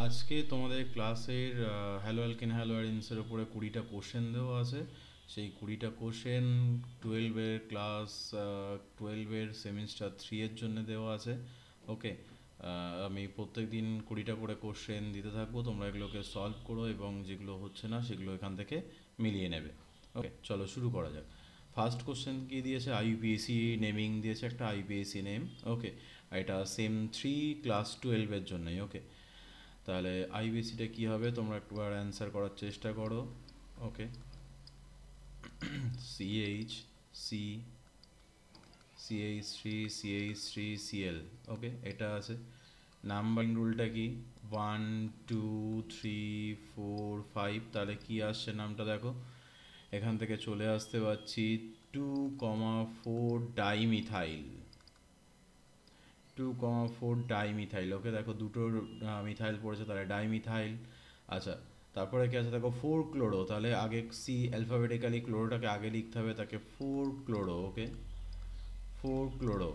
আজকে তোমাদের ক্লাসের হ্যালো অ্যালকেন হ্যালো অ্যারিনসের উপরে 20টা কোশ্চেন দেওয়া আছে। সেই 20টা কোশ্চেন 12-এর ক্লাস 12-এর সেমিস্টার 3 এর জন্য দেওয়া আছে। ওকে, আমি প্রত্যেক দিন 20টা করে কোশ্চেন দিতে থাকবো, তোমরা এগুলোকে সলভ করো এবং যেগুলো হচ্ছে না সেগুলো এখান থেকে মিলিয়ে নেবে। ওকে, চলো শুরু করা যাক। ফার্স্ট কোশ্চেন কি দিয়েছে? আইইউপিএসি নেমিং দিয়েছে, একটা আইইউপিএসি নেম। ওকে, এটা সেম 3 ক্লাস 12-এর জন্যই। ওকে, তাহলে আইবিসিটা কী হবে তোমরা একবার অ্যান্সার করার চেষ্টা করো। ওকে, সিএইচ সি CH3 ওকে, এটা আছে। নাম্বারিং রুলটা কি? 1 2 3 4 5, তাহলে কি আসছে নামটা দেখো, এখান থেকে চলে আসতে পারছি 2,4 ডাইমিথাইল। 2,4 ডাইমিথাইল। ওকে, দেখো দুটো মিথাইল পড়েছে, তাহলে ডাইমিথাইল। আচ্ছা, তারপরে কি আছে দেখো 4 ক্লোরো, তাহলে আগে সি অ্যালফাবেটিক্যালি ক্লোরোটাকে আগে লিখতে হবে, তাকে 4 ক্লোরো। ওকে, 4 ক্লোরো।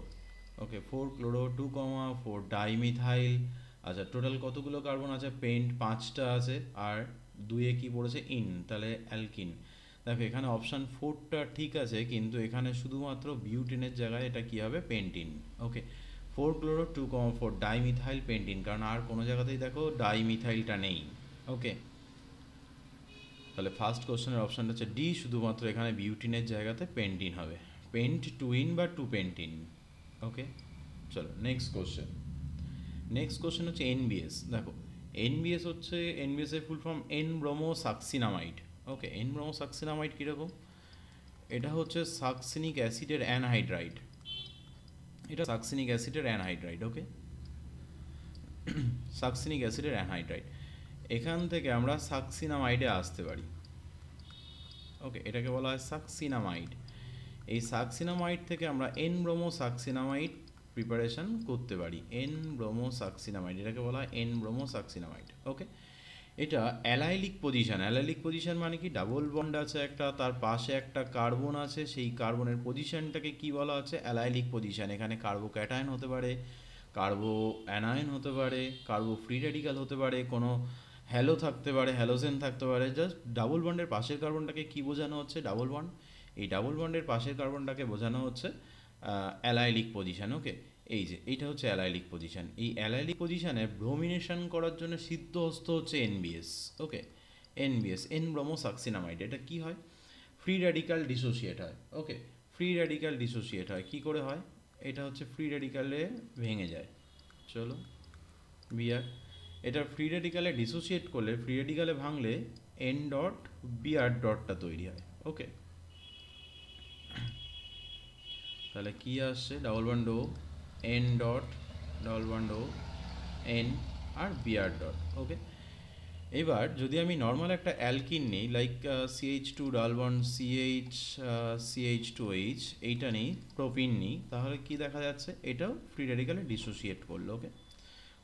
ওকে, 4 ক্লোরো 2,4 ডাইমিথাইল। আচ্ছা, টোটাল কতগুলো কার্বন আছে? পেন্ট 5টা আছে, আর 2-এ কি পড়েছে? ইন, তাহলে অ্যালকিন। দেখো এখানে অপশান 4টা ঠিক আছে, কিন্তু এখানে শুধুমাত্র বিউটিনের জায়গায় এটা কী হবে? পেন্টিন। ওকে, 4 ক্লোরো 2,4 ডাইমিথাইল পেন্টিন, কারণ আর কোনো জায়গাতেই দেখো ডাইমিথাইলটা নেই। ওকে, তাহলে ফার্স্ট কোশ্চেনের অপশানটা হচ্ছে ডি, শুধুমাত্র এখানে বিউটিনের জায়গাতে পেন্টিন হবে। পেন্ট টু ইন বা টু পেন্টিন। ওকে, চলো নেক্সট কোশ্চেন। নেক্সট কোশ্চেন হচ্ছে এনবিএস। দেখো এনবিএস হচ্ছে, এনবিএস এর ফুল ফর্ম এন ব্রোমো সাকসিনামাইড। ওকে, এন ব্রোমো সাকসিনামাইড কীরকম? এটা হচ্ছে সাকসিনিক অ্যাসিডের অ্যানহাইড্রাইড। এটা সাকসিনিক অ্যাসিডের অ্যানহাইড্রাইড। ওকে, সাকসিনিক অ্যাসিডের অ্যানহাইড্রাইড। এখান থেকে আমরা সাকসিনামাইডে আসতে পারি। ওকে, এটাকে বলা হয় সাকসিনামাইড। এই সাকসিনামাইড থেকে আমরা এন ব্রোমো সাকসিনামাইড প্রিপারেশন করতে পারি। এন ব্রোমো সাকসিনামাইড, এটাকে বলা হয় এন ব্রোমো সাকসিনামাইড। ওকে, এটা অ্যালাইলিক পজিশন। অ্যালাইলিক পজিশন মানে কি? ডাবল বন্ড আছে একটা, তার পাশে একটা কার্বন আছে, সেই কার্বনের পজিশনটাকে কি বলা আছে? Allylic position. এখানে কার্বো ক্যাটায়ন হতে পারে, কার্বো অ্যানায়ন হতে পারে, কার্বো ফ্রি রেডিক্যাল হতে পারে, কোনো হ্যালো থাকতে পারে, হ্যালোজেন থাকতে পারে। জাস্ট ডাবল বন্ডের পাশের কার্বনটাকে কি বোঝানো হচ্ছে? Double bond. এই ডাবল বন্ডের পাশের কার্বনটাকে বোঝানো হচ্ছে অ্যালাইলিক পজিশন। ওকে, এই যে এইটা হচ্ছে অ্যালাইলিক পজিশন। এই অ্যালাইলিক পজিশনে ব্রোমিনেশন করার জন্য সিদ্ধহস্ত হচ্ছে এনবিএস। ওকে, এনবিএস, এন ব্রোমো সাকসিনামাইড। এটা কি হয়? ফ্রি র্যাডিক্যাল ডিসোসিয়েট হয়। ওকে, ফ্রি র্যাডিক্যাল ডিসোসিয়েট হয়। কি করে হয়? এটা হচ্ছে ফ্রি র্যাডিক্যালে ভেঙে যায়। চলো বিআর, এটা ফ্রি র্যাডিক্যালে ডিসোসিয়েট করলে, ফ্রি র্যাডিক্যালে ভাঙলে এন ডট বিআর ডটটা তৈরি হয়। ওকে, তাহলে কি আসছে? ডাবল বন্ড ও, এন ডট, ডাবল বন্ড ও, এন, আর বিআর ডট। ওকে, এবার যদি আমি নর্মাল একটা অ্যালকিন নিই, like CH2 double bond CH2H, এইটা নিই, প্রোপিন নিই, তাহলে কি দেখা যাচ্ছে? এটাও ফ্রি রেডিক্যালে ডিসোসিয়েট করলো। ওকে,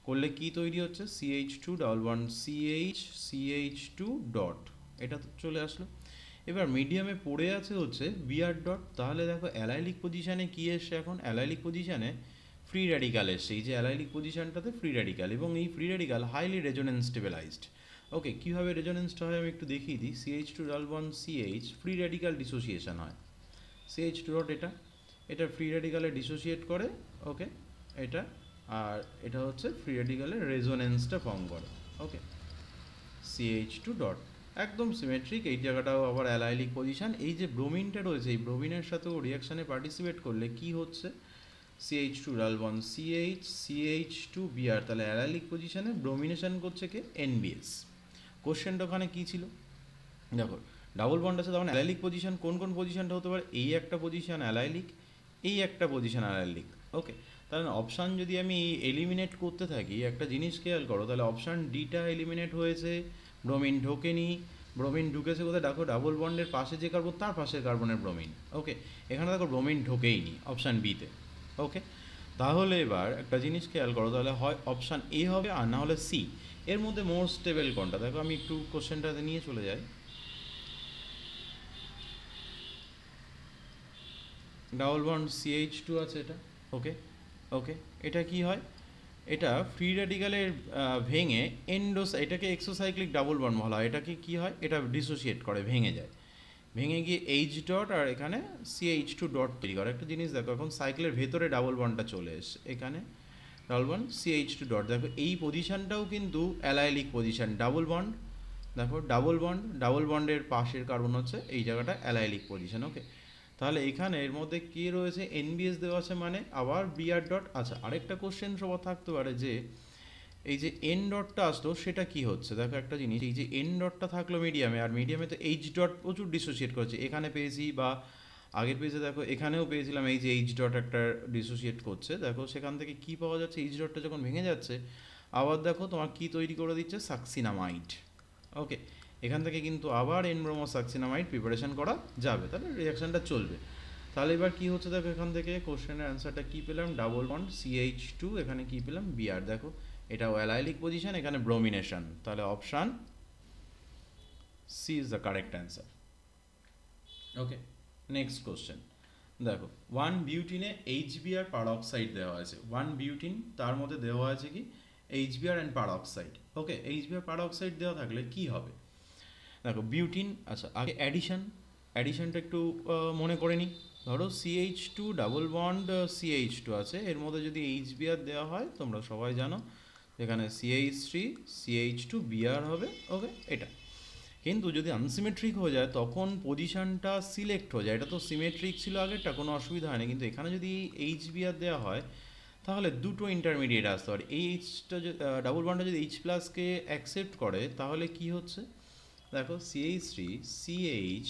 করলে কি তৈরি হচ্ছে? CH2 double bond CH2 dot, এটা তো চলে আসলো। এবার মিডিয়ামে পড়ে আছে হচ্ছে বিআর ডট। তাহলে দেখো অ্যালাইলিক পজিশানে কি এসছে? এখন অ্যালাইলিক পজিশানে ফ্রি র্যাডিক্যাল এসছে। এই যে অ্যালাইলিক পজিশানটাতে ফ্রি র্যাডিক্যাল, এবং এই free radical highly resonance stabilized. Okay, কীভাবে রেজোনেন্সটা হয় আমি একটু দেখিয়ে দিই। CH2 double bond CH, free radical dissociation হয়। CH2 ডট, এটা ফ্রি র্যাডিক্যালে ডিসোসিয়েট করে। ওকে, এটা, আর এটা হচ্ছে ফ্রি র্যাডিক্যালের রেজোনেন্সটা ফর্ম করে। ওকে, CH2 ডট, একদম সিমেট্রিক। এই জায়গাটাও আবার অ্যালাইলিক পজিশান। এই যে ব্রোমিনটা রয়েছে, এই ব্রোমিনের সাথেও রিয়াকশানে পার্টিসিপেট করলে কি হচ্ছে? CH2 double bond CH2 BR, তাহলে অ্যালাইলিক পজিশানে ব্রোমিনেশন করছে কে? NBS। কোশ্চেনটা ওখানে কী ছিল দেখো, ডাবল বন্ড আছে, তখন অ্যালাইলিক পজিশন কোন কোন পজিশনটা হতে পারে? এই একটা পজিশন অ্যালাইলিক, এই একটা পজিশন অ্যালাইলিক। ওকে, তাহলে অপশান যদি আমি এলিমিনেট করতে থাকি, একটা জিনিস খেয়াল করো, তাহলে অপশান ডিটা এলিমিনেট হয়েছে, ব্রোমিন ঢোকেনি। ব্রোমিন ঢুকেছে কোথায়? দেখো ডাবল বন্ডের পাশে যে কার্বন, তার পাশের কার্বনের ব্রোমিন। ওকে, এখানে দেখো ব্রোমিন ঢোকেইনি অপশান বিতে। ওকে, তাহলে এবার একটা জিনিস খেয়াল করো, তাহলে হয় অপশান এ হবে, আর না হলে সি। এর মধ্যে মোর স্টেবল কোনটা? দেখো আমি একটু কোশ্চেনটাতে নিয়ে চলে যাই। ডাবল বন্ড CH2 আছে এটা। ওকে, ওকে, এটা কি হয়? এটা ফ্রি রেডিক্যালের ভেঙে এটাকে এক্সোসাইক্লিক ডাবল বন্ড বলা হয়। এটাকে কি হয়, এটা ডিসোসিয়েট করে, ভেঙে যায়, ভেঙে গিয়ে এইচ ডট আর এখানে সিএইচ টু ডট তৈরি করে। একটা জিনিস দেখো, এখন সাইকেলের ভেতরে ডাবল বন্ডটা চলে এসে এখানে double bond CH two dot, দেখো এই পজিশনটাও কিন্তু অ্যালাইলিক পজিশন, ডাবল বন্ড, দেখো ডাবল বন্ডের পাশের কার্বন হচ্ছে এই জায়গাটা অ্যালাইলিক পজিশন। ওকে, তাহলে এখানে এর মধ্যে কী রয়েছে, এনবিএস দেওয়া আছে, মানে আবার বিআর ডট। আচ্ছা, আরেকটা কোশ্চেন সবার থাকতে পারে যে এই যে এন ডটটা আসলো সেটা কি হচ্ছে। দেখো একটা জিনিস, এই যে এন ডটটা থাকলো মিডিয়ামে, আর মিডিয়ামে তো এইচ ডট প্রচুর ডিসোসিয়েট করছে, এখানে পেয়েছি বা আগের পেজে দেখো এখানেও পেয়েছিলাম, এই যে এইচ ডট একটা ডিসোসিয়েট করছে, দেখো সেখান থেকে কি পাওয়া যাচ্ছে, এইচ ডটটা যখন ভেঙে যাচ্ছে আবার দেখো তোমার কি তৈরি করে দিচ্ছে, সাকসিনামাইড। ওকে, এখান থেকে কিন্তু আবার এন ব্রোমো সাকসিনামাইড প্রিপারেশন করা যাবে, তাহলে রিয়াকশানটা চলবে। তাহলে এবার কি হচ্ছে দেখো, এখান থেকে কোশ্চেনের অ্যান্সারটা কী পেলাম, ডাবল বন্ড সিএইচ টু, এখানে কী পেলাম, বিআর। দেখো এটাও অ্যালাইলিক পজিশন, এখানে ব্রোমিনেশন, তাহলে option C is the correct answer. Okay, next question দেখো, 1 বিউটিনে এইচবিআর পারঅক্সাইড দেওয়া আছে, 1 বিউটিন তার মধ্যে দেওয়া আছে কি HBR and peroxide. Okay, HBR peroxide দেওয়া থাকলে কি হবে, দেখো বিউটিন, আচ্ছা আগে অ্যাডিশনটা একটু মনে করে নিই। ধরো CH two double bond CH two আছে, এর মধ্যে যদি এইচবিআর দেওয়া হয়, তোমরা সবাই জানো এখানে CH three CH two BR হবে। ওকে, এটা কিন্তু যদি আনসিমেট্রিক হয়ে যায় তখন পজিশনটা সিলেক্ট হয়ে যায়, এটা তো সিমেট্রিক ছিল আগেরটা, কোনো অসুবিধা হয়নি, কিন্তু এখানে যদি এইচবিআর দেওয়া হয় তাহলে দুটো ইন্টারমিডিয়েট আসতে পারে। এই এইচটা ডাবল বন্ডটা যদি এইচ প্লাসকে অ্যাকসেপ্ট করে তাহলে কি হচ্ছে, দেখো CH three CH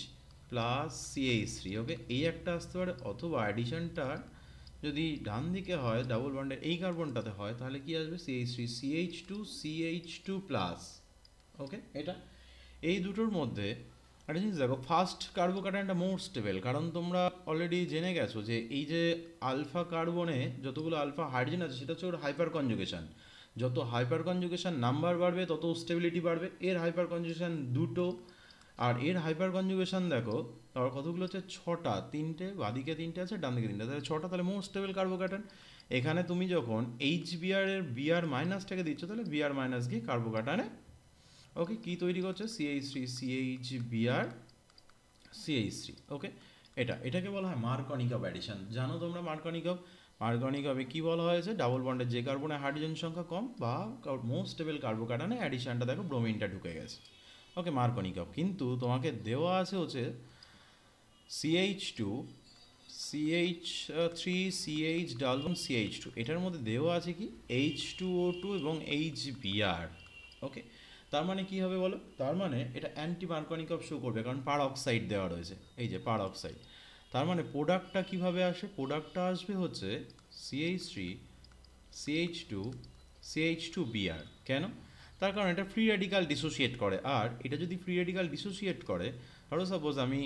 plus CH three. Okay, এই একটা আসতে পারে, অথবা অ্যাডিশনটা যদি ডান দিকে হয় ডাবল বন্ডের এই কার্বনটাতে হয় তাহলে কি আসবে, CH three CH two plus. Okay, এটা এই দুটোর মধ্যে একটা জিনিস দেখো, ফার্স্ট কার্বোকাটায়নটা মোর স্টেবল, কারণ তোমরা অলরেডি জেনে গেছো যে এই যে আলফা কার্বনে যতগুলো আলফা হাইড্রোজেন আছে সেটা হচ্ছে ওর হাইপার কনজুগেশন, যত হাইপার কনজুগেশন নাম্বার বাড়বে তত স্টেবিলিটি বাড়বে। এর হাইপার কনজুগেশন দুটো, আর এর হাইপার কনজুগেশন দেখো তার কতগুলো হচ্ছে, ছটা, তিনটে বাদিকে তিনটে আছে ডান দিকে তিনটে, তাহলে ছটা, তাহলে মোর স্টেবল কার্বোকাটায়ন। এখানে তুমি যখন এইচ বিআর এর বিআর মাইনাসটাকে দিচ্ছ তাহলে বিআর মাইনাস গিয়ে কার্বোকাটায়নে ওকে কি তৈরি করছে, CH three CH BR CH three. Okay, এটাকে বলা হয় মার্কনিকভ অ্যাডিশন। জানো তোমরা মার্কনিকভে কী বলা হয়েছে, ডাবল বন্ডের যে কার্বনে হাইড্রোজেন সংখ্যা কম বা মোস্ট স্টেবল কার্বোকাটায়নে অ্যাডিশনটা দেখো ব্রোমিনটা ঢুকে গেছে। Okay, Markovnikov. কিন্তু তোমাকে দেওয়া আছে হচ্ছে CH two CH three CH double bond CH two, এটার মধ্যে দেওয়া আছে কি এইচ টু ও টু এবং এইচ বিআর। ওকে, তার মানে কি হবে বলো, তার মানে এটা অ্যান্টি মার্কনিকভ শো করবে, কারণ পার অক্সাইড দেওয়া রয়েছে, এই যে পার অক্সাইড। তার মানে প্রোডাক্টটা কীভাবে আসে, প্রোডাক্টটা আসবে হচ্ছে CH three CH two CH two BR. কেন, তার কারণ এটা ফ্রি রেডিক্যাল ডিসোসিয়েট করে, আর এটা যদি ফ্রি রেডিক্যাল ডিসোসিয়েট করে, ধরো সাপোজ আমি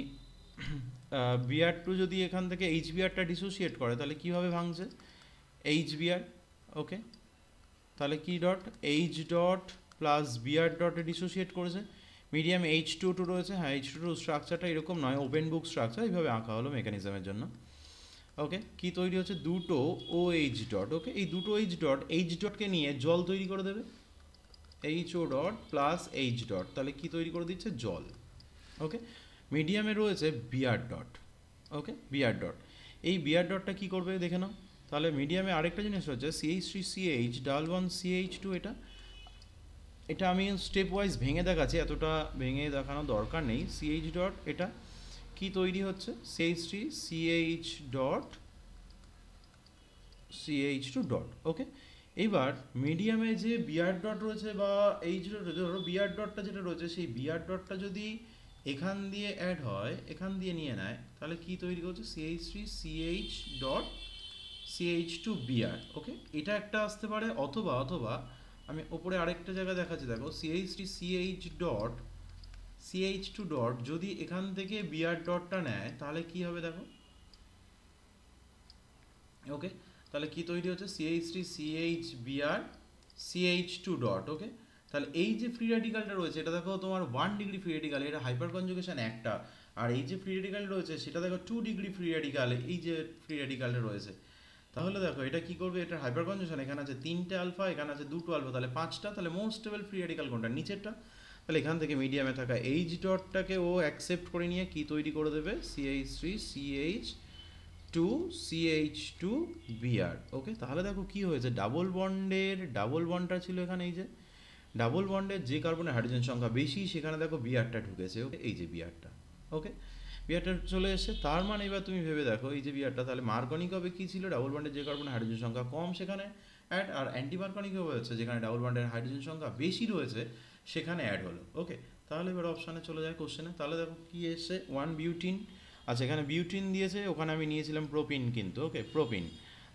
বিআর টু যদি এখান থেকে এইচ বিআরটা ডিসোসিয়েট করে তাহলে কীভাবে ভাঙছে, এইচ বিআর। ওকে, তাহলে কি dot H dot plus BR ডটে ডিসোসিয়েট করেছে, মিডিয়াম এইচ টু টু রয়েছে। হ্যাঁ, এইচ টু টু স্ট্রাকচারটা এরকম নয়, ওপেন বুক স্ট্রাকচার, এইভাবে আঁকা হলো মেকানিজমের জন্য। ওকে, কি তৈরি হচ্ছে, দুটো ও এইচ ডট। ওকে, এই দুটো এইচ ডটকে নিয়ে জল তৈরি করে দেবে, H O dot plus H dot, তাহলে কি তৈরি করে দিচ্ছে, জল। ওকে, মিডিয়ামে রয়েছে BR dot. Okay, BR dot, এই বিআর ডটটা কী করবে দেখে নাও। তাহলে মিডিয়ামে আরেকটা জিনিস রয়েছে CH three CH double bond CH two, এটা আমি স্টেপ ওয়াইজ ভেঙে দেখাচ্ছি, এতটা ভেঙে দেখানো দরকার নেই। সিএইচ ডট, এটা কি তৈরি হচ্ছে, CH three CH dot CH two dot. Okay, এবার মিডিয়ামে যে বিআর ডট রয়েছে বা এইচ ডট, ধরো বিআর ডটটা যেটা রয়েছে সেই বিআর ডটটা যদি এখান দিয়ে অ্যাড হয়, এখান দিয়ে নিয়ে নেয়, তাহলে কি তৈরি করছে, CH three CH dot CH two BR. Okay, এটা একটা আসতে পারে, অথবা আমি ওপরে আরেকটা জায়গা দেখাচ্ছি, দেখো CH three CH dot CH two dot, যদি এখান থেকে বিআর ডটটা নেয় তাহলে কি হবে দেখো। ওকে, তাহলে কি তৈরি হচ্ছে, CH three CH BR CH two dot. Okay, তাহলে এই যে ফ্রি রেডিক্যালটা রয়েছে এটা দেখো তোমার 1 ডিগ্রি ফ্রি রেডিক্যাল, এটা হাইপার কনজুগেশন একটা, আর এই যে ফ্রি রেডিক্যাল রয়েছে সেটা দেখো 2 ডিগ্রি ফ্রি রেডিক্যাল, এই যে ফ্রি রেডিক্যালটা রয়েছে, তাহলে দেখো এটা কি করবে, এটা হাইপার কনজাংশন, এখানে আছে 3টে আলফা, এখানে আছে 2টো আলফা, তাহলে 5টা, তাহলে মোস্ট স্টেবল ফ্রি রেডিকাল কোনটা, নিচেরটা। তাহলে এখান থেকে মিডিয়ামে থাকা এইচ ডটটাকে ও অ্যাকসেপ্ট করে নিয়ে কি তৈরি করে দেবে, CH3CH2 CH2 Br। ওকে, তাহলে দেখো কি হয়েছে, ডাবল বন্ডটা ছিল এখানে, এই যে ডাবল বন্ডের যে কার্বনের হাইড্রোজেন সংখ্যা বেশি সেখানে দেখো বিআরটা ঢুকেছে। ওকে, এই যে বিআরটা, ওকে বিআরটা চলে এসেছে, তার মানে এবার তুমি ভেবে দেখো এই যে বিআরটা তাহলে মার্কনিক হবে কি ছিল, ডাবল বন্ডের যে কার্বনের হাইড্রোজেন সংখ্যা কম সেখানে অ্যাড, আর অ্যান্টি মার্কনিক হয়েছে যেখানে ডাবল বন্ডের হাইড্রোজেন সংখ্যা বেশি রয়েছে সেখানে অ্যাড হলো। ওকে, তাহলে এবার অপশানে চলে যায় কোশ্চেনে, তাহলে দেখো কি এসছে 1 বিউটিন। আচ্ছা, এখানে বিউটিন দিয়েছে, ওখানে আমি নিয়েছিলাম প্রোপিন কিন্তু। ওকে, প্রোপিন,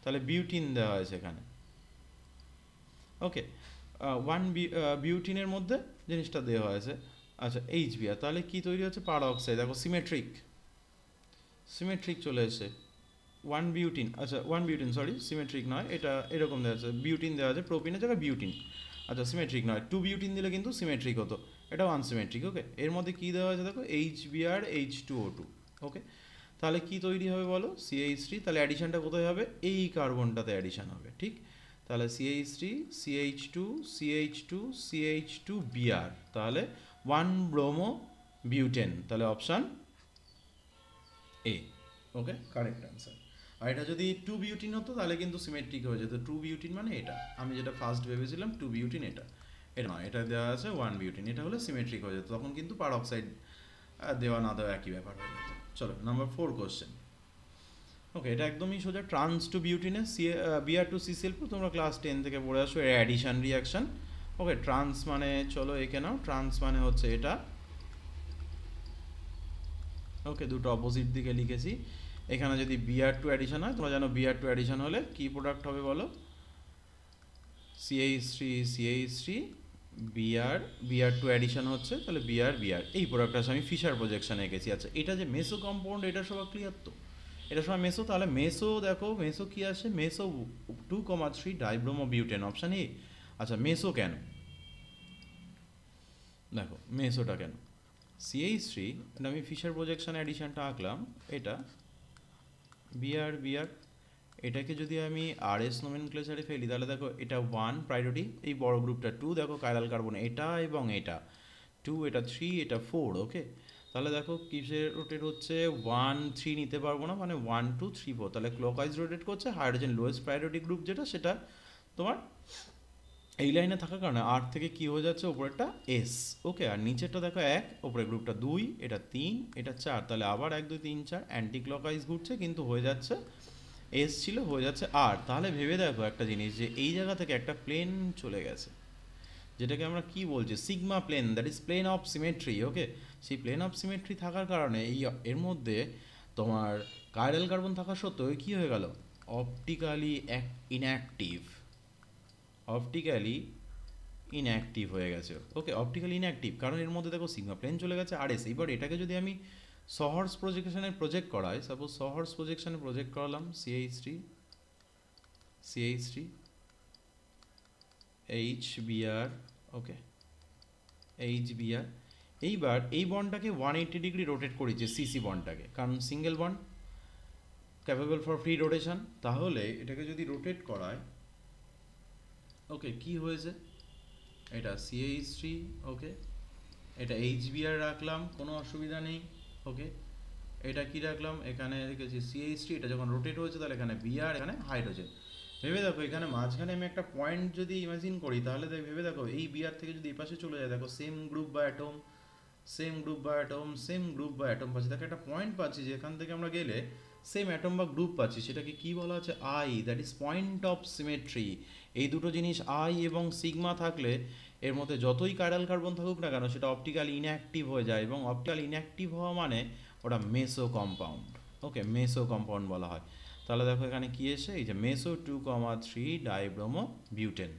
তাহলে বিউটিন দেওয়া হয়েছে এখানে। ওকে, 1 বিউটিনের মধ্যে জিনিসটা দেওয়া হয়েছে। আচ্ছা, HBr, তাহলে কি তৈরি হচ্ছে, পারঅক্সাইড, দেখো সিমেট্রিক চলে এসে 1 বিউটিন। আচ্ছা 1 বিউটিন, সরি সিমেট্রিক নয়, এটা এরকম দেওয়া আছে, বিউটিন দেওয়া আছে, প্রোপিনের জায়গায় বিউটিন। আচ্ছা সিমেট্রিক নয়, 2 বিউটিন দিলে কিন্তু সিমেট্রিক হতো, এটা আনসিমেট্রিক। ওকে, এর মধ্যে কী দেওয়া আছে দেখো, HBr H2O2। ওকে, তাহলে কি তৈরি হবে বলো, CH3, তাহলে অ্যাডিশনটা কোথায় হবে, এই কার্বনটাতে অ্যাডিশন হবে, ঠিক। তাহলে CH3 CH2 CH2 CH2 Br, তাহলে 1 ব্রোমো বিউটেন, তাহলে option A. Okay, correct answer. আর এটা যদি 2 বিউটিন হতো তাহলে কিন্তু সিমেট্রিক হয়ে যেত, 2 বিউটিন মানে এটা, আমি যেটা ফার্স্ট ভেবেছিলাম 2 বিউটিন, এটা এটা নয়, এটা দেওয়া আছে 1 বিউটিন, এটা হলে সিমেট্রিক হয়ে যেত, তখন কিন্তু পারঅক্সাইড দেওয়া না দেওয়া একই ব্যাপার হয়ে যেত। চলো নাম্বার 4 কোশ্চেন। ওকে, এটা একদমই সোজা, ট্রান্স টু বিউটিনে Br2CCl4, তোমরা ক্লাস 10 থেকে পড়ে আসো, এর অ্যাডিশন রিয়াকশন। ওকে, ট্রান্স মানে চলো এঁকে নাও, ট্রান্স মানে হচ্ছে এটা। ওকে, দুটো অপোজিট দিকে লিখেছি, এখানে যদি Br2 অ্যাডিশন হয়, তোমরা জানো Br2 অ্যাডিশন হলে কি প্রোডাক্ট হবে বলো, CH3 Br2 অ্যাডিশন হচ্ছে, তাহলে Br এই প্রোডাক্টটা আমি ফিশার প্রজেকশন এঁকেছি। আচ্ছা, এটা যে মেসো কম্পাউন্ড, এটা সবাই ক্লিয়ার তো, এটা সময় মেসো, তাহলে মেসো দেখো, মেসো কি আসে, মেসো 2,3 ডাইব্রোমো বিউটেন, অপশান এ। আচ্ছা, মেসো কেন, দেখো মেসোটা কেন, CH3, এটা আমি ফিশার প্রজেকশন অ্যাডিশনটা আঁকলাম, এটা Br, এটাকে যদি আমি RS নোমেনক্লেচারে ফেলি তাহলে দেখো এটা 1 প্রায়োরিটি, এই বড় গ্রুপটা 2, দেখো কাইরাল কার্বন এটা এবং এটা 2, এটা 3, এটা 4। ওকে, তাহলে দেখো কিসের রোটেট হচ্ছে, 1 3 নিতে পারবো না, মানে 1 2 3 4, তাহলে ক্লকওয়াইজ রোটেট করছে, হাইড্রোজেন লোয়েস্ট প্রায়োরিটি গ্রুপ যেটা, সেটা তোমার এই লাইনে থাকার কারণে আর থেকে কি হয়ে যাচ্ছে, ওপরেরটা এস। ওকে, আর নিচেরটা দেখো 1, ওপরের গ্রুপটা 2, এটা 3, এটা 4, তাহলে আবার 1 2 3 4 অ্যান্টি ক্লকওয়াইজ ঘুরছে, কিন্তু হয়ে যাচ্ছে এস ছিল, হয়ে যাচ্ছে আর। তাহলে ভেবে দেখো একটা জিনিস, যে এই জায়গা থেকে একটা প্লেন চলে গেছে, যেটাকে আমরা কি বলছি, sigma plane, that is plane of symmetry. Okay, সেই প্লেন অফ সিমেট্রি থাকার কারণে এই এর মধ্যে তোমার কাইরাল কার্বন থাকা সত্ত্বেও কী হয়ে গেল, অপটিক্যালি ইনঅ্যাক্টিভ হয়ে গেছে। ওকে, অপটিক্যালি ইনঅ্যাক্টিভ, কারণ এর মধ্যে দেখো সিগমা প্লেন চলে গেছে আর এস। এইবার এটাকে যদি আমি সহর্স প্রজেকশনে প্রজেক্ট করাই, সাপোজ সহর্স প্রজেকশনে প্রজেক্ট করালাম, CH3 HBr, ওকে HBr, এইবার এই বন্ডটাকে 180 ডিগ্রি রোটেট করেছে, সিসি বন্ডটাকে, কারণ single bond capable for free rotation. তাহলে এটাকে যদি রোটেট করায়, ওকে কি হয়েছে, এটা CH3, ওকে এটা HBr রাখলাম, কোনো অসুবিধা নেই। ওকে, এটা কি রাখলাম, এখানে রেখেছি CH3, এটা যখন রোটেট হয়েছে তাহলে এখানে Br, এখানে হাইড্রোজেন। ভেবে দেখো এখানে মাঝখানে আমি একটা পয়েন্ট যদি ইমাজিন করি, তাহলে ভেবে দেখো এই Br থেকে যদি এই পাশে চলে যায়, দেখো সেম গ্রুপ বা অ্যাটম পাচ্ছি, দেখো একটা পয়েন্ট পাচ্ছি যেখান থেকে আমরা গেলে সেম অ্যাটম বা গ্রুপ পাচ্ছি, সেটাকে কি বলা হচ্ছে, I, that is point of symmetry. এই দুটো জিনিস আই এবং সিগমা থাকলে এর মধ্যে যতই কাইরাল কার্বন থাকুক না কেন, সেটা অপটিক্যালি ইনঅ্যাক্টিভ হয়ে যায়, এবং অপটিক্যালি ইনঅ্যাক্টিভ হওয়া মানে ওটা মেসো কম্পাউন্ড। ওকে, মেসো কম্পাউন্ড বলা হয়। তাহলে দেখো এখানে কি এসে, এই যে মেসো 2,3 ডাইব্রোমো বিউটেন।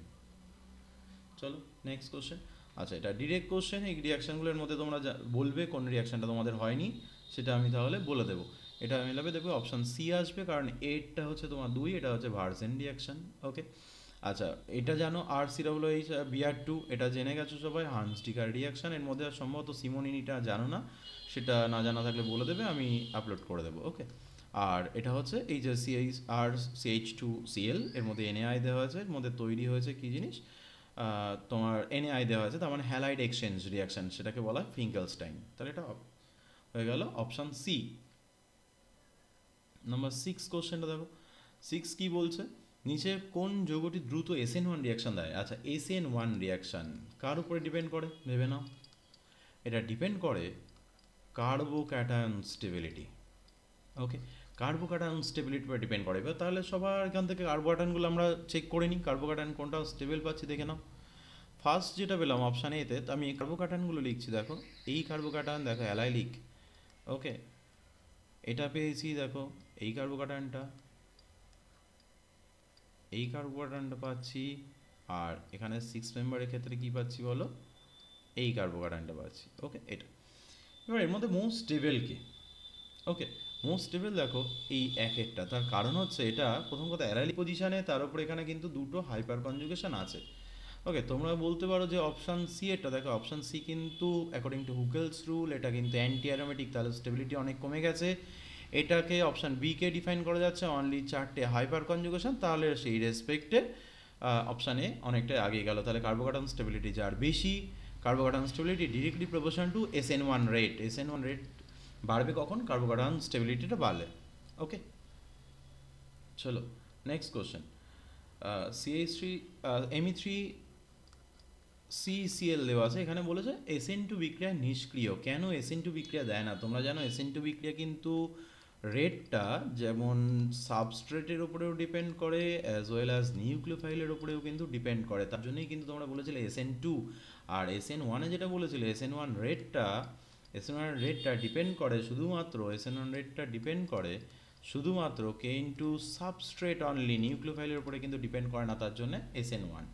চলো নেক্সট কোশ্চেন। আচ্ছা, এটা ডিরেক্ট কোশ্চেন, এই রিয়াকশানগুলোর মধ্যে তোমরা বলবে কোন রিয়াকশানটা তোমাদের হয়নি, সেটা আমি তাহলে বলে দেবো। এটা মেলাবে দেখবে অপশান সি আসবে, কারণ এটা হচ্ছে তোমার 2, এটা হচ্ছে ভার্সেন রিয়াকশান। ওকে, আচ্ছা এটা জানো RCOOH Br2, এটা জেনে গেছো সবাই, হান্সডিকার রিয়াকশান। এর মধ্যে সম্ভবত সিমোনিনিটা জানো না, সেটা না জানা থাকলে বলে দেবে, আমি আপলোড করে দেবো। ওকে, আর এটা হচ্ছে এই যে CH2Cl এর মধ্যে NaI দেওয়া আছে, এর মধ্যে তৈরি হয়েছে কি জিনিস, তোমার NaI দেওয়া আছে, তার মানে হ্যালাইড এক্সচেঞ্জ রিয়াকশন, সেটাকে বলা হয় ফিঙ্কেলস্টাইন। তাহলে এটা হয়ে গেল অপশান সি। নাম্বার 6 কোশ্চেনটা দেখো, 6 কি বলছে, নিচে কোন যৌগটি দ্রুত SN1 রিয়াকশন দেয়? আচ্ছা, SN1 রিয়াকশন কার উপরে ডিপেন্ড করে ভেবে নাও। এটা ডিপেন্ড করে কার্বোক্যাটায়ন স্টেবিলিটি। ওকে, কার্বোক্যাটায়ন স্টেবিলিটির উপর ডিপেন্ড করে। এবার তাহলে সবার এখান থেকে কার্বোক্যাটায়নগুলো আমরা চেক করে নিই, কার্বোক্যাটায়ন কোনটা স্টেবল পাচ্ছি দেখে নাও। ফার্স্ট যেটা পেলাম অপশান এতে, তো আমি এই কার্বোক্যাটায়নগুলো লিখছি, দেখো এই কার্বোক্যাটায়ন দেখো অ্যালাইলিক। ওকে, এটা পেয়েছি দেখো এই কার্বোক্যাটায়নটা, এই কার্বোক্যাটায়নটা পাচ্ছি, আর এখানে 6 মেম্বারের ক্ষেত্রে কি পাচ্ছি বলো, এই কার্বোক্যাটায়নটা পাচ্ছি। ওকে, এটা এবার এর মধ্যে মোস্ট স্টেবল কি? ওকে, মোস্ট স্টেবল দেখো এই একটা, তার কারণ হচ্ছে এটা প্রথম কথা অ্যালাইলিক পজিশনে, তার উপর এখানে কিন্তু দুটো হাইপার কনজুগেশন আছে। ওকে, তোমরা বলতে পারো যে অপশান সি, এটা দেখো অপশান সি কিন্তু অ্যাকর্ডিং টু হুকেলস রুল এটা কিন্তু অ্যান্টি অ্যারোমেটিক, তাহলে স্টেবিলিটি অনেক কমে গেছে। এটাকে অপশান বি কে ডিফাইন করা যাচ্ছে অনলি 4টে হাইপার কনজুগেশন, তাহলে সেই রেসপেক্টে অপশান এ অনেকটা আগে গেল। তাহলে কার্বোক্যাটায়ন স্টেবিলিটি যার বেশি, carbocation stability directly proportional to SN1 rate. SN1 rate বাড়বে কখন? কার্বোক্যাটায়ন স্টেবিলিটিটা বাড়লে। ওকে, চলো next question. CH3 Me3 CCl দেওয়া আছে, এখানে বলেছে SN2 বিক্রিয়া নিষ্ক্রিয়। কেন SN2 বিক্রিয়া দেয় না? তোমরা জানো SN2 বিক্রিয়া কিন্তু রেটটা যেমন সাবস্ট্রেটের উপরেও ডিপেন্ড করে অ্যাজ ওয়েল অ্যাজ নিউক্লিওফাইলের উপরেও কিন্তু ডিপেন্ড করে, তার জন্যই কিন্তু তোমরা বলেছিলে SN2। আর SN1 যেটা বলেছিলে SN1 রেটটা ডিপেন্ড করে শুধুমাত্র, SN1 রেটটা ডিপেন্ড করে শুধুমাত্র কে ইন্টু সাবস্ট্রেট অনলি, নিউক্লিওফাইলের উপরে কিন্তু ডিপেন্ড করে না, তার জন্য SN1।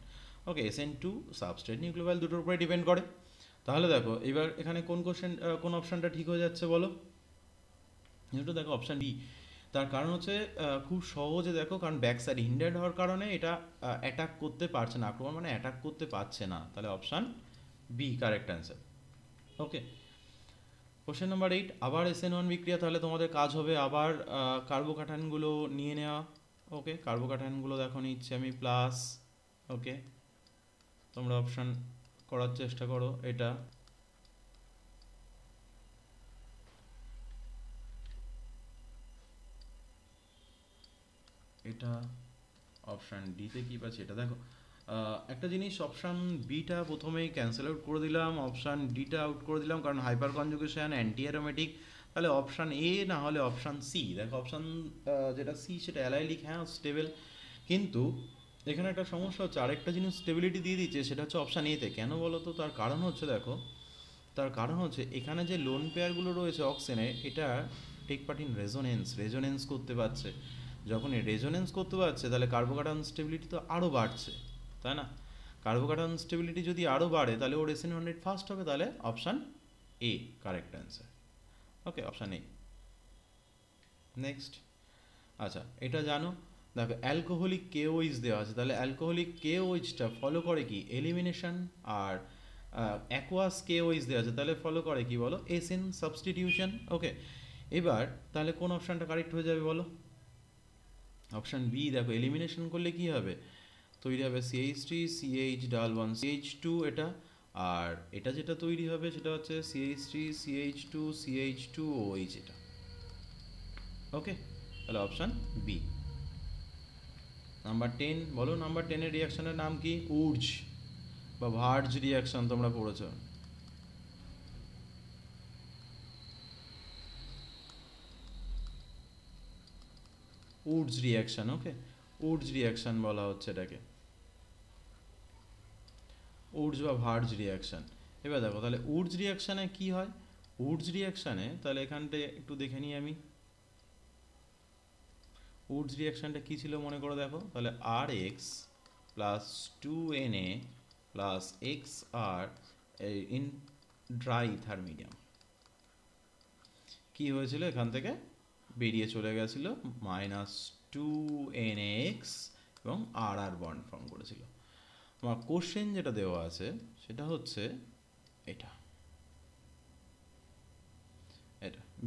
ওকে, SN2 সাবস্ট্রেট নিউক্লিওফাইল দুটোর উপরে ডিপেন্ড করে। তাহলে দেখো এবার এখানে কোন অপশানটা ঠিক হয়ে যাচ্ছে বলো? এটা দেখো অপশান বি। তার কারণ হচ্ছে খুব সহজে দেখো, কারণ ব্যাক সাইড হিন্ডার্ড হওয়ার কারণে এটা অ্যাটাক করতে পারছে না, আক্রমণ মানে অ্যাটাক করতে পারছে না, তাহলে অপশান বি কারেক্ট অ্যান্সার। ওকে, কোশ্চেন নাম্বার 8, আবার SN1 বিক্রিয়া, তাহলে তোমাদের কাজ হবে আবার কার্বোক্যাটায়নগুলো নিয়ে নেওয়া। ওকে, কার্বোক্যাটায়নগুলো দেখো নিচ্ছি আমি প্লাস। ওকে, তোমরা অপশান করার চেষ্টা করো। এটা অপশান ডিতে কী পাচ্ছি, এটা দেখো একটা জিনিস, অপশান বিটা প্রথমেই ক্যান্সেল আউট করে দিলাম, অপশান ডিটা আউট করে দিলাম, কারণ হাইপার কনজুগেশন অ্যান্টি অ্যারোমেটিক। তাহলে অপশান এ না হলে অপশান সি। দেখো অপশান যেটা সি সেটা অ্যালাইলিক, হ্যাঁ স্টেবল, কিন্তু এখানে একটা সমস্যা হচ্ছে, আরেকটা জিনিস স্টেবিলিটি দিয়ে দিচ্ছে, সেটা হচ্ছে অপশান এতে। কেন বলো তো? তার কারণ হচ্ছে দেখো, তার কারণ হচ্ছে এখানে যে লোন পেয়ারগুলো রয়েছে অক্সিজেনে, এটা টেক পার্ট ইন রেজোনেন্স করতে পারছে। যখন রেজোনেন্স করতে পারছে তাহলে কার্বোক্যাটায়ন স্টেবিলিটি তো আরও বাড়ছে, তাই না? কার্বোক্যাটায়ন স্টেবিলিটি যদি আরও বাড়ে তাহলে ওর SN1 ফার্স্ট হবে, তাহলে option A correct answer. Okay, option A. Next, আচ্ছা এটা জানো, দেখো অ্যালকোহলিক KOH দেওয়া আছে, তাহলে অ্যালকোহলিক KOHটা ফলো করে কি? এলিমিনেশন। আর অ্যাকোয়াস KOH দেওয়া আছে, তাহলে ফলো করে কি বলো? SN substitution. ওকে, এবার তাহলে কোন অপশানটা কারেক্ট হয়ে যাবে বলো? Option B. দেখো এলিমিনেশন করলে কি হবে? তৈরি হবে CH3 CH1 CH2 এটা, আর এটা যেটা তৈরি হবে সেটা হচ্ছে CH3 CH2 CH2OH এটা। ওকে, তাহলে অপশান বি। নাম্বার 10 বলো, নাম্বার 10 এর রিয়াকশনের নাম কি? উর্জ বা ভার্জ রিয়াকশন তোমরা পড়েছো। Wurtz reaction. Okay, Wurtz reaction বলা হচ্ছে এটাকে, উডস বা ভার্জ রিয়াকশন। এবার দেখো তাহলে উডস রিয়াকশানে কি হয়? উডস রিয়াকশানে তাহলে এখানটা একটু দেখে নিই আমি, উডস রিয়াকশানটা কী ছিল মনে করে দেখো, তাহলে RX plus 2Na plus XR in dry ether medium, কী হয়েছিল? এখান থেকে বেরিয়ে চলে গেছিলো -2NaX এবং RR বন্ড ফর্ম করেছিল। আমার কোশ্চেন যেটা দেওয়া আছে সেটা হচ্ছে এটা,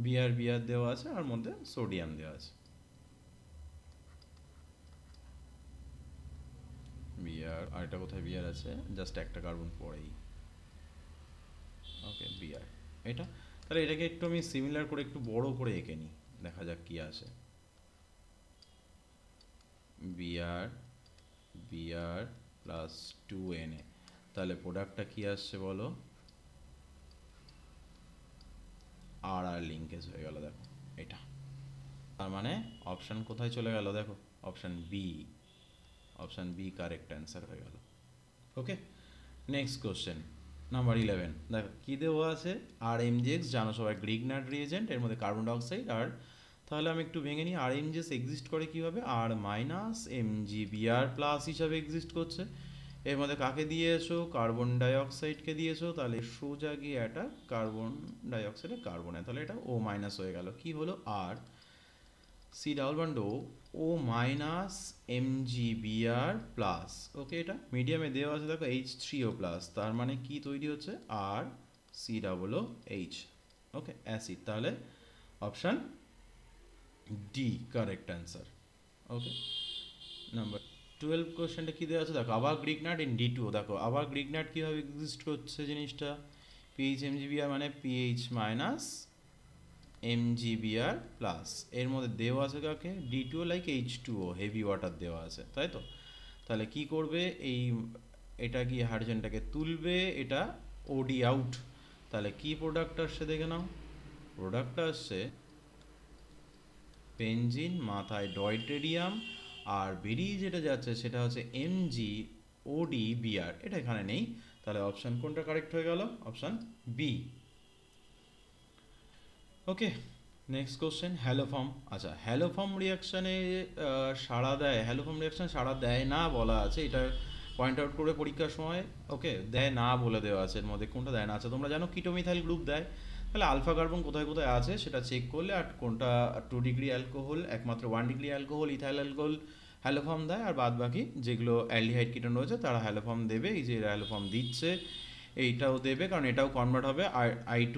বিআর বিআর দেওয়া আছে আর মধ্যে সোডিয়াম দেওয়া আছে, বিআর। আর এটা কোথায় বিআর আছে, জাস্ট একটা কার্বন পরেই, ওকে বিআর এটা। তাহলে এটাকে একটু আমি সিমিলার করে একটু বড় করে এঁকে নিই, দেখা যাক কি আসে। বিআর বিআর প্লাস 2Na, তাহলে প্রোডাক্টটা কি আসছে বলো, আর আর লিঙ্কেজ হয়ে গেল, দেখো এটা। তার মানে অপশান কোথায় চলে গেল, দেখো option B, option B correct answer হয়ে গেল। ওকে, নেক্সট কোশ্চেন নাম্বার 11, দেখো কী দেওয়া আছে, আর এমজিএক্স জানো সবাই গ্রিগনাট রিয়েজেন্ট, এর মধ্যে কার্বন ডাইঅক্সাইড আর, তাহলে আমি একটু ভেঙে নিই, আর এমজিএক্স এক্সিস্ট করে কীভাবে, আর মাইনাস এমজিবিআর প্লাস হিসাবে এক্সিস্ট করছে। এর মধ্যে কাকে দিয়েছো, কার্বন ডাইঅক্সাইডকে দিয়েছো, তাহলে সোজা গিয়ে একটা কার্বন ডাইঅক্সাইডে কার্বনে, তাহলে এটা ও মাইনাস হয়ে গেল, কি হলো আর সি ডাবল বন্ড ও মাইনাস এমজিবিআর প্লাস। ওকে, এটা মিডিয়ামে দেওয়া আছে, দেখো H3O প্লাস, তার মানে কি তৈরি হচ্ছে, আর সি ডাবল ও এইচ, ওকে অ্যাসিড। তাহলে অপশান ডি কারেক্ট অ্যান্সার। ওকে, নাম্বার 12 কোশ্চেনটা কী দেওয়া আছে, দেখো আবার গ্রিগনাট ইন D2, দেখো আবার গ্রিগনাট কীভাবে এক্সিস্ট করছে জিনিসটা, পিএইচ এমজিবিআর মানে পিএইচ মাইনাস এমজিবিআর প্লাস, এর মধ্যে দেওয়া আছে কাকে, D2 like H2O heavy water দেওয়া আছে, তাই তো। তাহলে কি করবে, এই এটা গিয়ে হাইড্রোজেনটাকে তুলবে, এটা ওডি আউট, তাহলে কি প্রোডাক্ট আসছে দেখে নাও, প্রোডাক্টটা আসছে বেনজিন, মাথায় ডয়টেরিয়াম, আর বেরিয়ে যেটা যাচ্ছে সেটা হচ্ছে এমজি ওডি বিআর, এটা এখানে নেই, তাহলে অপশান কোনটা কারেক্ট হয়ে গেল, অপশান বি। ওকে, নেক্সট কোশ্চেন হ্যালোফর্ম। আচ্ছা, হ্যালোফর্ম রিয়াকশানে সাড়া দেয়, হ্যালোফর্ম রিয়াকশান সাড়া দেয় না বলা আছে, এটা পয়েন্ট আউট করে পরীক্ষার সময়, ওকে দেয় না বলে দেওয়া আছে, এর মধ্যে কোনটা দেয় না। আচ্ছা তোমরা জানো কিটোমিথাইল গ্রুপ দেয়, তাহলে আলফা কার্বন কোথায় কোথায় আছে সেটা চেক করলে, আর কোনটা 2 ডিগ্রি অ্যালকোহল, একমাত্র 1 degree alcohol ethyl alcohol haloform দেয়, আর বাদ বাকি যেগুলো অ্যালডিহাইড কিটোন রয়েছে তারা হ্যালোফর্ম দেবে, এই যে হ্যালোফর্ম দিচ্ছে এইটাও দেবে, কারণ এটাও কনভার্ট হবে I2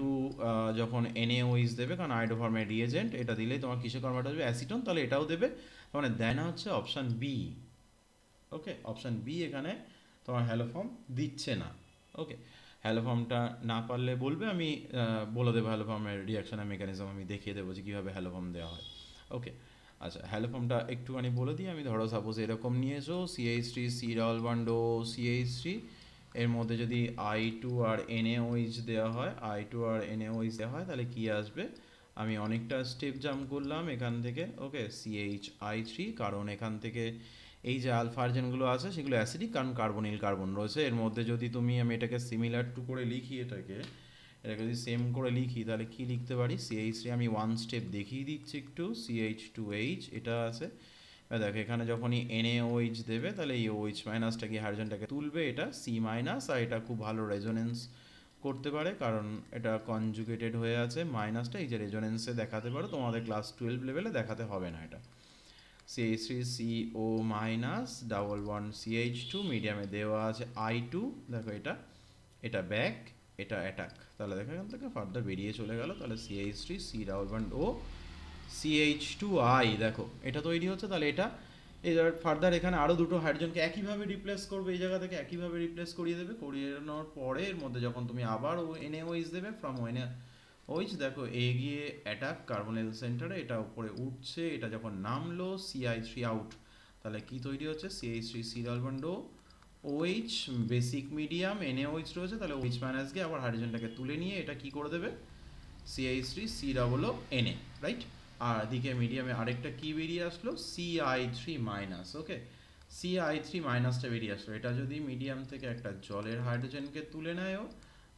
যখন NaOH দেবে, কারণ আয়োডোফর্মের রিয়েজেন্ট, এটা দিলেই তোমার কিসে কনভার্ট হবে, অ্যাসিটন, তাহলে এটাও দেবে, মানে দেয় না হচ্ছে option B. Okay, option B এখানে তোমার হ্যালোফর্ম দিচ্ছে না। ওকে, হ্যালোফর্মটা না পারলে বলবে, আমি বলে দেবো হ্যালোফর্মের রিয়াকশনের মেকানিজম আমি দেখিয়ে দেবো যে কীভাবে হ্যালোফর্ম দেওয়া হয়। ওকে, আচ্ছা হ্যালোফর্মটা একটুখানি বলে দিই আমি, ধরো সাপোজ এরকম নিয়ে এসো, CH3 সি ডাবল বন্ড ও CH3, এর মধ্যে যদি I2 আর NaOH দেওয়া হয়, I2 আর NaOH দেওয়া হয়, তাহলে কি আসবে, আমি অনেকটা স্টেপ জাম্প করলাম এখান থেকে, ওকে CHI3, কারণ এখান থেকে এই যে আলফার্জেনগুলো আছে সেগুলো অ্যাসিডিক, কারণ কার্বনিল কার্বন রয়েছে এর মধ্যে। যদি তুমি আমি এটাকে সিমিলার টু করে লিখি, এটাকে যদি সেম করে লিখি, তাহলে কি লিখতে পারি, CH3 আমি ওয়ান স্টেপ দেখিয়ে দিচ্ছি একটু, CH2H এটা আছে, দেখো এখানে যখনই NaOH দেবে, তাহলে এই OH মাইনাসটা গিয়ে হাইড্রোজেনটাকে তুলবে, এটা C মাইনাস, আর এটা খুব ভালো রেজোনেন্স করতে পারে, কারণ এটা কনজুগেটেড হয়ে আছে, মাইনাসটা এই যে রেজোনেন্সে দেখাতে পারো, তোমাদের ক্লাস 12 লেভেলে দেখাতে হবে না এটা। CH3CO minus double bond CH2, মিডিয়ামে দেওয়া আছে I2, দেখো এটা এটা ব্যাক, এটা অ্যাটাক, তাহলে দেখো এখান থেকে ফার্দার বেরিয়ে চলে গেল, তাহলে CH3 C ডাবল বন্ড ও CH2I, দেখো এটা তৈরি হচ্ছে, তাহলে এটা এবার ফার্দার এখানে আরও দুটো হাইড্রোজেনকে একইভাবে রিপ্লেস করবে, এই জায়গা থেকে একইভাবে রিপ্লেস করিয়ে দেবে, করিয়ে নেওয়ার পরে এর মধ্যে যখন তুমি আবার NaOH দেবে, ফ্রম NaOH দেখো এগিয়ে অ্যাটাক কার্বনিল সেন্টারে, এটা উপরে উঠছে, এটা যখন নামলো CI3 আউট, তাহলে কি তৈরি হচ্ছে, CH3 C double bond OH basic medium NaOH রয়েছে, তাহলে OH মাইনাস গিয়ে আবার হাইড্রোজেনটাকে তুলে নিয়ে এটা কি করে দেবে, CH3 C double O Na, right. আর দিকে মিডিয়ামে আরেকটা কি বেরিয়ে আসলো, CI3 মাইনাস, ওকে CI3 মাইনাসটা বেরিয়ে আসলো, এটা যদি মিডিয়াম থেকে একটা জলের হাইড্রোজেনকে তুলে নেয়ও,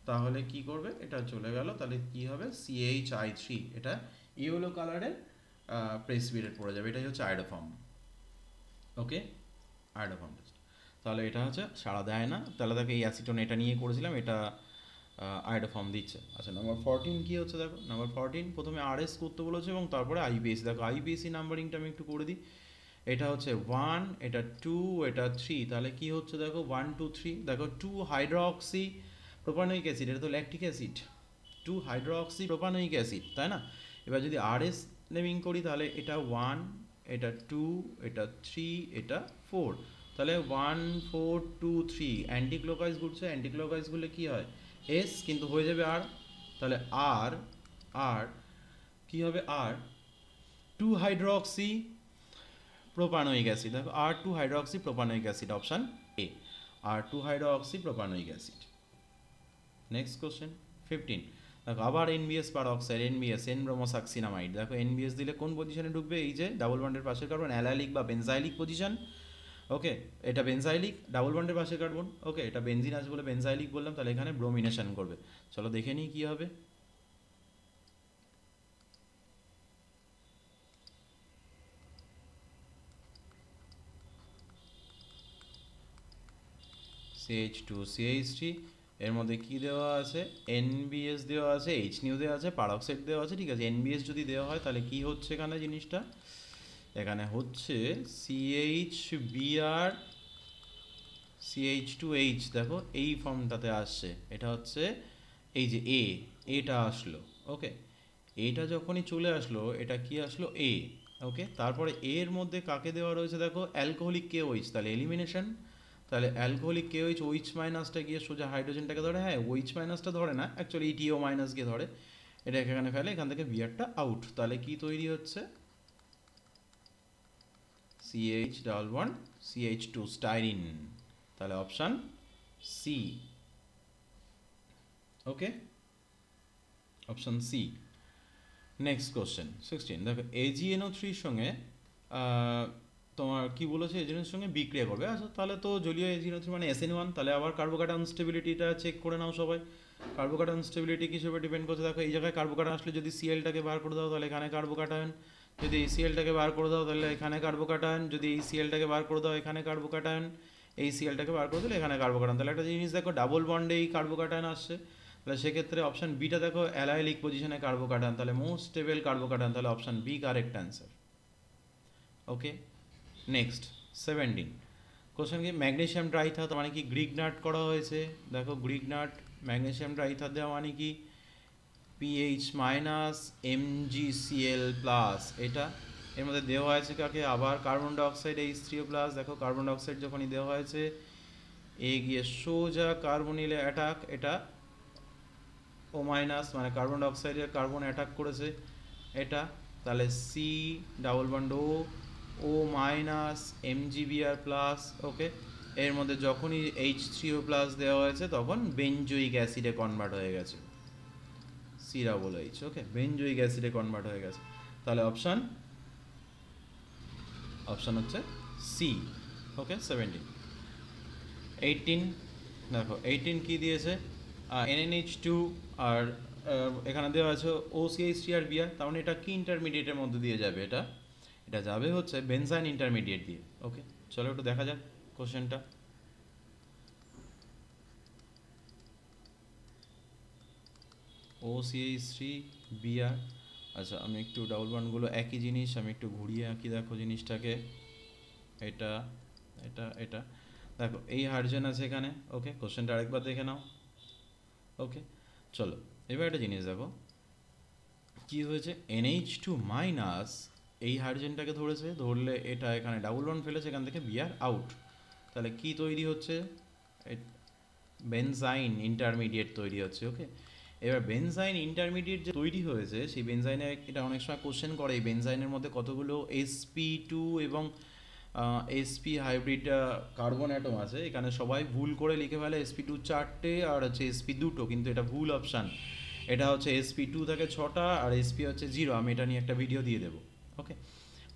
তাহলে কি করবে, এটা চলে গেল, তাহলে কি হবে, CHI3, এটা ইয়েলো কালারের প্রেসিপিটেট পড়ে যাবে, এটাই হচ্ছে আয়োডোফর্ম। ওকে, আয়োডোফর্ম টেস্ট, তাহলে এটা হচ্ছে সাড়া দেয় না, তাহলে দেখো এই অ্যাসিটন এটা নিয়ে করেছিলাম, এটা আয়োডোফর্ম দিচ্ছে। আচ্ছা নাম্বার 14 কী হচ্ছে, দেখো নাম্বার 14 প্রথমে RS করতে বলেছে এবং তারপরে IPSC, দেখো IPSC নাম্বারিংটা আমি একটু করে দিই, এটা হচ্ছে 1, এটা 2, এটা 3, তাহলে কি হচ্ছে দেখো 1 2 3, দেখো 2 হাইড্রোক্সি প্রোপানোয়িক অ্যাসিড, এটা তো lactic acid, 2 hydroxy propanoic acid, তাই না, এবার যদি আরএস নেমিং করি তাহলে এটা 1, এটা 2, এটা 3, এটা 4, তাহলে 1 4 2 3 অ্যান্টি ক্লকওয়াইজ ঘুরছে, অ্যান্টি ক্লকওয়াইজ ঘুরলে কী হয় এস, কিন্তু হয়ে যাবে আর, তাহলে আর আর কী হবে আর 2 হাইড্রোক্সি প্রোপানোয়িক অ্যাসিড, দেখো R 2 hydroxy propanoic acid, option A R 2 hydroxy propanoic acid. Next question 15, দেখো আবার NBS peroxide, NBS N bromosuccinimide, দেখো এনবিএস দিলে কোন পজিশনে ঢুকবে, এই যে ডাবল বন্ডের পাশের কার্বন অ্যালাইলিক বা বেনজাইলিক পজিশন, ওকে এটা বেনজাইলিক ডাবল বন্ডের পাশের কার্বন, ওকে এটা বেনজিন আছে বলে বেনজাইলিক বললাম, তাহলে এখানে ব্রোমিনেশন করবে। চলো দেখে নিই কী হবে। CH2CH3 এর মধ্যে কি দেওয়া আছে, NBS দেওয়া আছে, এইচ নিউ দেওয়া আছে, পারঅক্সাইড দেওয়া আছে, ঠিক আছে। NBS যদি দেওয়া হয় তাহলে কি হচ্ছে এখানে জিনিসটা, এখানে হচ্ছে CHBr CH2H, দেখো এই ফর্মটাতে আসছে, এটা হচ্ছে এই যে এটা আসলো, ওকে এটা যখনই চলে আসলো এটা কি আসলো এ, ওকে তারপরে এর মধ্যে কাকে দেওয়া রয়েছে দেখো অ্যালকোহলিক KOH, তাহলে এলিমিনেশন, তাহলে অ্যালকোহলিক KOH OH মাইনাসটা গিয়ে সোজা হাইড্রোজেনটাকে ধরে, হ্যাঁ OH মাইনাসটা ধরে না অ্যাকচুয়ালি TO মাইনাস গিয়ে ধরে, এটা এখানে ফেলে, এখান থেকে বিয়ারটা আউট, তাহলে কি তৈরি হচ্ছে CH11 CH2 স্টাইরিন, তাহলে option C, okay option C. Next question 16, দেখো AgNO3 সঙ্গে তোমার কি বলেছে এজেন্টের সঙ্গে বিক্রিয়া করবে, আচ্ছা তাহলে তো জলীয় AgNO3 মানে SN1, তাহলে আবার কার্বোকাটায়ন স্টেবিলিটিটা চেক করে নাও সবাই। কার্বোকাটায়ন স্টেবিলিটি কিসের উপর ডিপেন্ড করছে, দেখো এই জায়গায় কার্বোকাটায়ন আসলে যদি সিএলটাকে বার করে দাও তাহলে এখানে কার্বোকাটায়ন, যদি এই সিএলটাকে বার করে দাও তাহলে এখানে কার্বোকাটায়ন, যদি এই সিএলটাকে বার করে দাও এখানে কার্বোকাটায়ন, এই সিএলটাকে বার করে দিলে এখানে কার্বোকাটায়ন, তাহলে একটা জিনিস দেখো ডাবল বন্ডে এই কার্বোকাটায়ন আসছে, তাহলে সেক্ষেত্রে অপশান বিটা দেখো অ্যালাইলিক পজিশনে কার্বোকাটায়ন, তাহলে মোস্ট স্টেবল কার্বোকাটায়ন, তাহলে option B correct answer, okay. Next 17, question কি ম্যাগনেসিয়াম ট্রাইথাত মানে কি গ্রিক নাট করা হয়েছে, দেখো গ্রিক নাট ম্যাগনেসিয়াম ট্রাইথাত দেওয়া মানে কি PH মাইনাস MgCl প্লাস, এটা এর মধ্যে দেওয়া হয়েছে কাকে আবার কার্বন ডাইঅক্সাইড H3O প্লাস, দেখো কার্বন ডাইঅক্সাইড যখনই দেওয়া হয়েছে এ গিয়ে সোজা কার্বনিলে অ্যাটাক, এটা ও মাইনাস মানে কার্বন ডাইঅক্সাইডের কার্বন অ্যাটাক করেছে এটা, তাহলে সি ডাবল বন্ড ও মাইনাস MgBr প্লাস, ওকে এর মধ্যে যখনই H3O প্লাস দেওয়া হয়েছে তখন বেনজোইক অ্যাসিডে কনভার্ট হয়ে গেছে, সি ডাবল এইচ, ওকে বেনজোইক অ্যাসিডে কনভার্ট হয়ে গেছে, তাহলে অপশান হচ্ছে সি, ওকে 17। 18, দেখো 18 কি দিয়েছে NNH2 আর এখানে দেওয়া আছে OCH3 আর বিআর, তার মানে এটা কি ইন্টারমিডিয়েটের মধ্যে দিয়ে যাবে, এটা যাবে হচ্ছে বেনজাইন ইন্টারমিডিয়েট দিয়ে, ওকে চলো একটু দেখা যাক কোশ্চেনটা। OCH3 বিআর, আচ্ছা আমি একটু ডাবল বন্ডগুলো একই জিনিস আমি একটু ঘুরিয়ে আঁকি, দেখো জিনিসটাকে এটা এটা এটা দেখো এই হাইড্রোজেন আছে এখানে, ওকে কোশ্চেনটা আরেকবার দেখে নাও, ওকে চলো এবার একটা জিনিস দেখো কি হয়েছে NH2 মাইনাস এই হাইড্রোজেনটাকে ধরেছে, ধরলে এটা এখানে ডাবল বন্ড ফেলেছে, এখান থেকে বিআর আউট, তাহলে কি তৈরি হচ্ছে বেনজাইন ইন্টারমিডিয়েট তৈরি হচ্ছে, ওকে। এবার বেনজাইন ইন্টারমিডিয়েট যে তৈরি হয়েছে সেই বেনজাইনে এটা অনেক সময় কোশ্চেন করে এই বেনজাইনের মধ্যে কতগুলো sp2 এবং sp হাইব্রিড কার্বন অ্যাটম আছে, এখানে সবাই ভুল করে লিখে ফেলে sp2 4টে আর হচ্ছে sp 2টো, কিন্তু এটা ভুল অপশান, এটা হচ্ছে sp2 থাকে 6টা আর sp হচ্ছে 0, আমি এটা নিয়ে একটা ভিডিও দিয়ে দেবো, ওকে।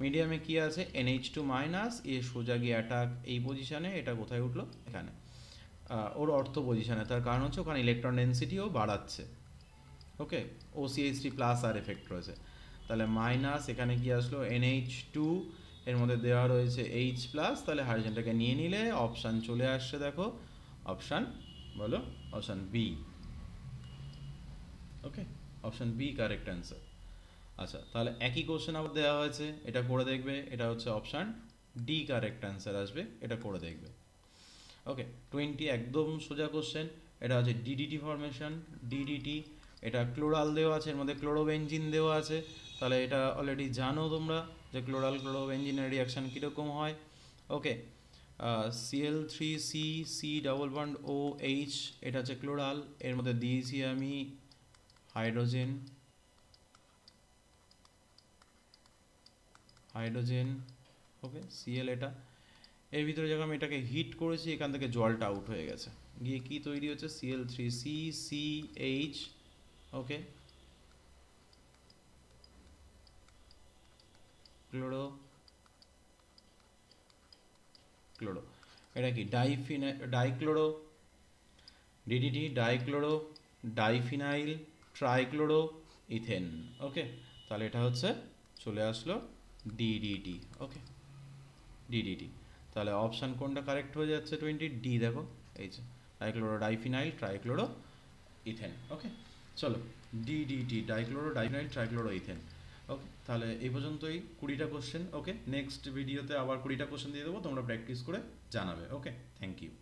মিডিয়ামে কি আছে NH2 মাইনাস এ সোজা গিয়ে অ্যাটাক এই পজিশানে, এটা কোথায় উঠলো এখানে ওর অর্থ পজিশানে, তার কারণ হচ্ছে ওখানে ইলেকট্রন ডেন্সিটিও বাড়াচ্ছে, ওকে OCH3 প্লাস আর এফেক্ট রয়েছে, তাহলে মাইনাস এখানে কি আসলো NH2 এর মধ্যে দেওয়া রয়েছে H প্লাস, তাহলে হাইড্রোজেনটাকে নিয়ে নিলে অপশান চলে আসছে, দেখো অপশান বলো option B, okay option B correct answer. আচ্ছা তাহলে একই কোশ্চেন আবার দেওয়া হয়েছে, এটা করে দেখবে, এটা হচ্ছে অপশান ডি কারেক্ট অ্যান্সার আসবে, এটা করে দেখবে, ওকে। 20 একদম সোজা কোশ্চেন, এটা হচ্ছে DDT ফরমেশন, DDT এটা ক্লোরাল দেওয়া আছে, এর মধ্যে ক্লোরোবেনজিন দেওয়া আছে, তাহলে এটা অলরেডি জানো তোমরা যে ক্লোরাল ক্লোরোবেনজিনের রিয়াকশান কীরকম হয়। ওকে, Cl3C C double bond OH, এটা হচ্ছে ক্লোরাল, এর মধ্যে দিয়েছি আমি হাইড্রোজেন, ওকে Cl, এটা এর ভিতরে যখন আমি এটাকে হিট করেছি এখান থেকে জলটা আউট হয়ে গেছে, গিয়ে কি তৈরি হচ্ছে Cl3CCH, ওকে ক্লোরো, এটা কি dichloro, DDT dichloro diphenyl trichloro ethane. Okay, তাহলে এটা হচ্ছে চলে আসলো ডিডিটি। ওকে, ডিডিটি, তাহলে অপশান কোনটা কারেক্ট হয়ে যাচ্ছে 20 ডি, দেখো এই যে dichloro diphenyl trichloro ethane. Okay, চলো DDT dichloro diphenyl trichloro ethane. Okay, তাহলে এই পর্যন্তই 20টা কোশ্চেন। ওকে, নেক্সট ভিডিওতে আবার 20টা কোশ্চেন দিয়ে দেবো, তোমরা প্র্যাকটিস করে জানাবে। ওকে, থ্যাংক ইউ।